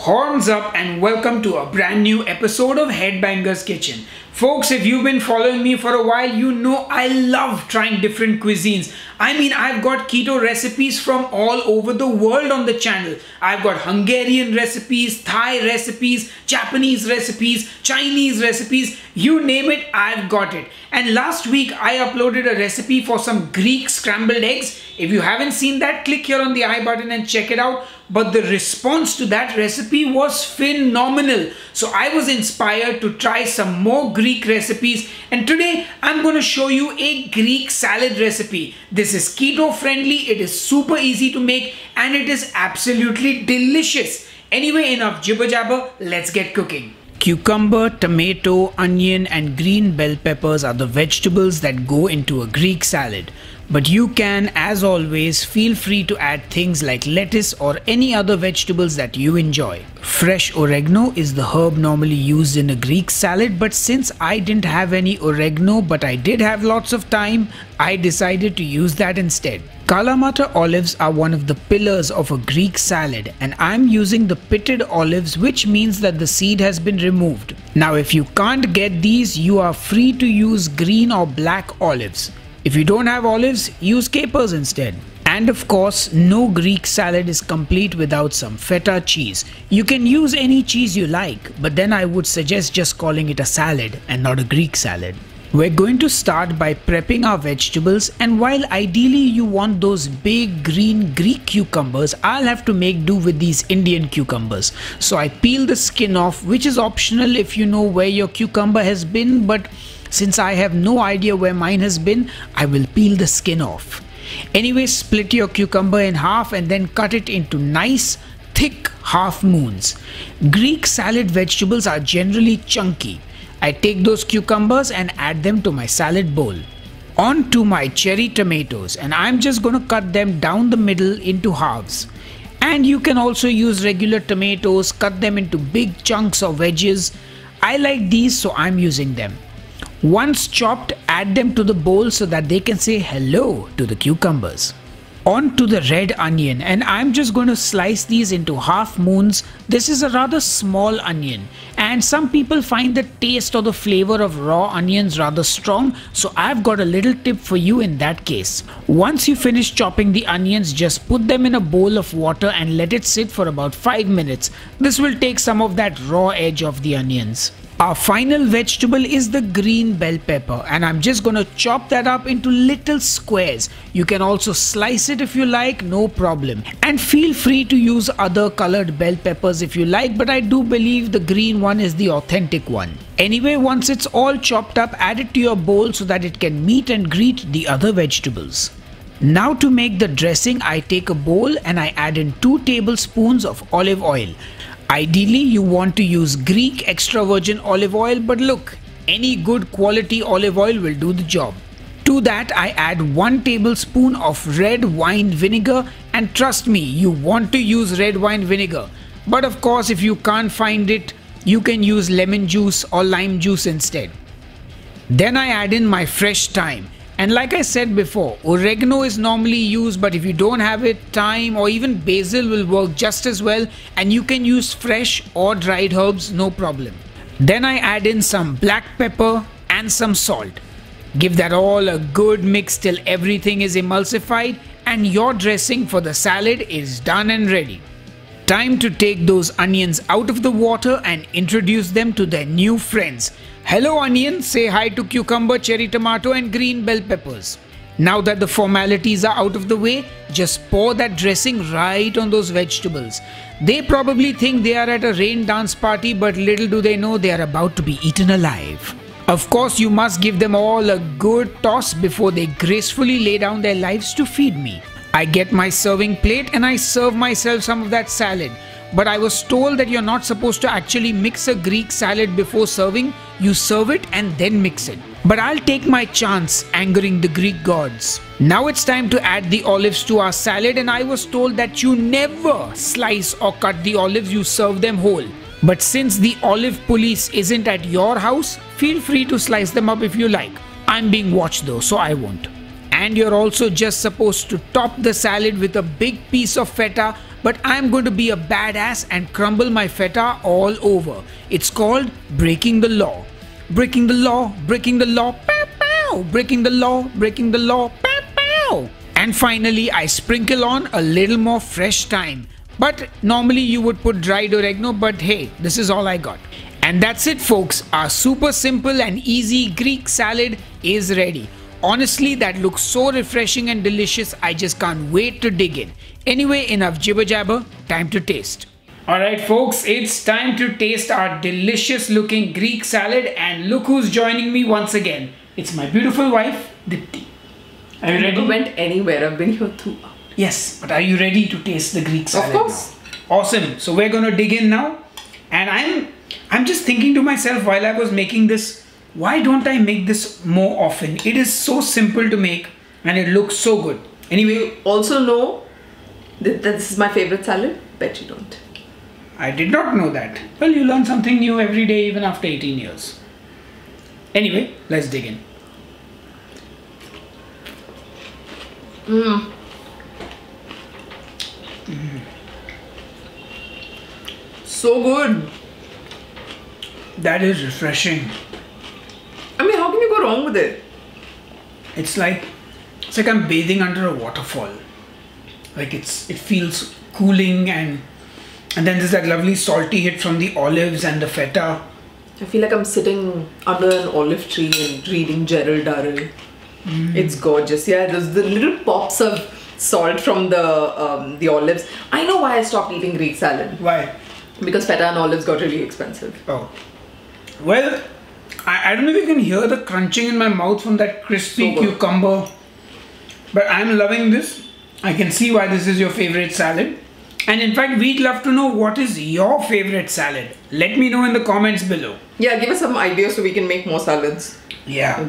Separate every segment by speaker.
Speaker 1: Horns up and welcome to a brand new episode of Headbangers Kitchen. Folks, if you've been following me for a while, you know I love trying different cuisines. I mean, I've got keto recipes from all over the world on the channel. I've got Hungarian recipes, Thai recipes, Japanese recipes, Chinese recipes, you name it, I've got it. And last week, I uploaded a recipe for some Greek scrambled eggs. If you haven't seen that, click here on the I button and check it out. But the response to that recipe was phenomenal. So I was inspired to try some more Greek recipes, and today I'm going to show you a Greek salad recipe. This is keto friendly, it is super easy to make, and it is absolutely delicious. Anyway, enough jibber jabber, let's get cooking. Cucumber, tomato, onion and green bell peppers are the vegetables that go into a Greek salad. But you can, as always, feel free to add things like lettuce or any other vegetables that you enjoy. Fresh oregano is the herb normally used in a Greek salad, but since I didn't have any oregano but I did have lots of time, I decided to use that instead. Kalamata olives are one of the pillars of a Greek salad, and I'm using the pitted olives, which means that the seed has been removed. Now if you can't get these, you are free to use green or black olives. If you don't have olives, use capers instead. And of course, no Greek salad is complete without some feta cheese. You can use any cheese you like, but then I would suggest just calling it a salad and not a Greek salad. We're going to start by prepping our vegetables, and while ideally you want those big green Greek cucumbers, I'll have to make do with these Indian cucumbers. So I peel the skin off, which is optional if you know where your cucumber has been, but since I have no idea where mine has been, I will peel the skin off. Anyway, split your cucumber in half and then cut it into nice, thick half moons. Greek salad vegetables are generally chunky. I take those cucumbers and add them to my salad bowl. On to my cherry tomatoes, and I'm just going to cut them down the middle into halves. And you can also use regular tomatoes, cut them into big chunks or wedges. I like these, so I'm using them. Once chopped, add them to the bowl so that they can say hello to the cucumbers. On to the red onion, and I'm just going to slice these into half moons. This is a rather small onion, and some people find the taste or the flavor of raw onions rather strong, so I've got a little tip for you in that case. Once you finish chopping the onions, just put them in a bowl of water and let it sit for about 5 minutes. This will take some of that raw edge off the onions. Our final vegetable is the green bell pepper, and I'm just going to chop that up into little squares. You can also slice it if you like, no problem. And feel free to use other colored bell peppers if you like, but I do believe the green one is the authentic one. Anyway, once it's all chopped up, add it to your bowl so that it can meet and greet the other vegetables. Now to make the dressing, I take a bowl and I add in 2 tablespoons of olive oil. Ideally, you want to use Greek extra virgin olive oil, but look, any good quality olive oil will do the job. To that, I add 1 tablespoon of red wine vinegar, and trust me, you want to use red wine vinegar. But of course, if you can't find it, you can use lemon juice or lime juice instead. Then I add in my fresh thyme. And like I said before, oregano is normally used, but if you don't have it, thyme or even basil will work just as well, and you can use fresh or dried herbs, no problem. Then I add in some black pepper and some salt. Give that all a good mix till everything is emulsified, and your dressing for the salad is done and ready. Time to take those onions out of the water and introduce them to their new friends. Hello onion, say hi to cucumber, cherry tomato and green bell peppers. Now that the formalities are out of the way, just pour that dressing right on those vegetables. They probably think they are at a rain dance party, but little do they know they are about to be eaten alive. Of course, you must give them all a good toss before they gracefully lay down their lives to feed me. I get my serving plate and I serve myself some of that salad. But I was told that you're not supposed to actually mix a Greek salad before serving. You serve it and then mix it. But I'll take my chance angering the Greek gods. Now it's time to add the olives to our salad, and I was told that you never slice or cut the olives, you serve them whole. But since the olive police isn't at your house, feel free to slice them up if you like. I'm being watched though, so I won't. And you're also just supposed to top the salad with a big piece of feta. but I'm going to be a badass and crumble my feta all over. It's called breaking the law. Breaking the law, breaking the law, pow pow, breaking the law, pow pow. And finally, I sprinkle on a little more fresh thyme. But normally you would put dried oregano, but hey, this is all I got. And that's it, folks. Our super simple and easy Greek salad is ready. Honestly, that looks so refreshing and delicious, I just can't wait to dig in. Anyway, enough jibber jabber, time to taste. Alright folks, it's time to taste our delicious looking Greek salad, and look who's joining me once again. It's my beautiful wife, Dipti. Are you ready?
Speaker 2: I never went anywhere, I've been here throughout.
Speaker 1: Yes, but are you ready to taste the Greek salad?
Speaker 2: Of course.
Speaker 1: Now? Awesome. So we're gonna dig in now, and I'm just thinking to myself while I was making this, why don't I make this more often? It is so simple to make and it looks so good. Anyway,
Speaker 2: You also know that this is my favorite salad? Bet you don't.
Speaker 1: I did not know that. Well, you learn something new every day even after 18 years. Anyway, let's dig in.
Speaker 2: So good.
Speaker 1: That is refreshing.
Speaker 2: I mean, how can you go wrong with it?
Speaker 1: It's like I'm bathing under a waterfall. Like it feels cooling, and then there's that lovely salty hit from the olives and the feta.
Speaker 2: I feel like I'm sitting under an olive tree and reading Gerald Durrell. It's gorgeous. Yeah, there's the little pops of salt from the olives. I know why I stopped eating Greek salad.
Speaker 1: Why?
Speaker 2: Because feta and olives got really expensive.
Speaker 1: Oh. Well, I don't know if you can hear the crunching in my mouth from that crispy cucumber. But I'm loving this. I can see why this is your favorite salad. And in fact, we'd love to know what is your favorite salad. Let me know in the comments below.
Speaker 2: Yeah, give us some ideas so we can make more salads.
Speaker 1: Yeah.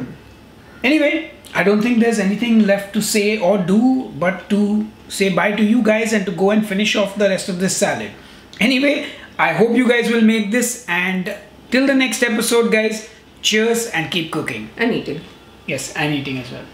Speaker 1: Anyway, I don't think there's anything left to say or do but to say bye to you guys and to go and finish off the rest of this salad. Anyway, I hope you guys will make this, and till the next episode guys, cheers and keep cooking.
Speaker 2: And eating.
Speaker 1: Yes, and eating as well.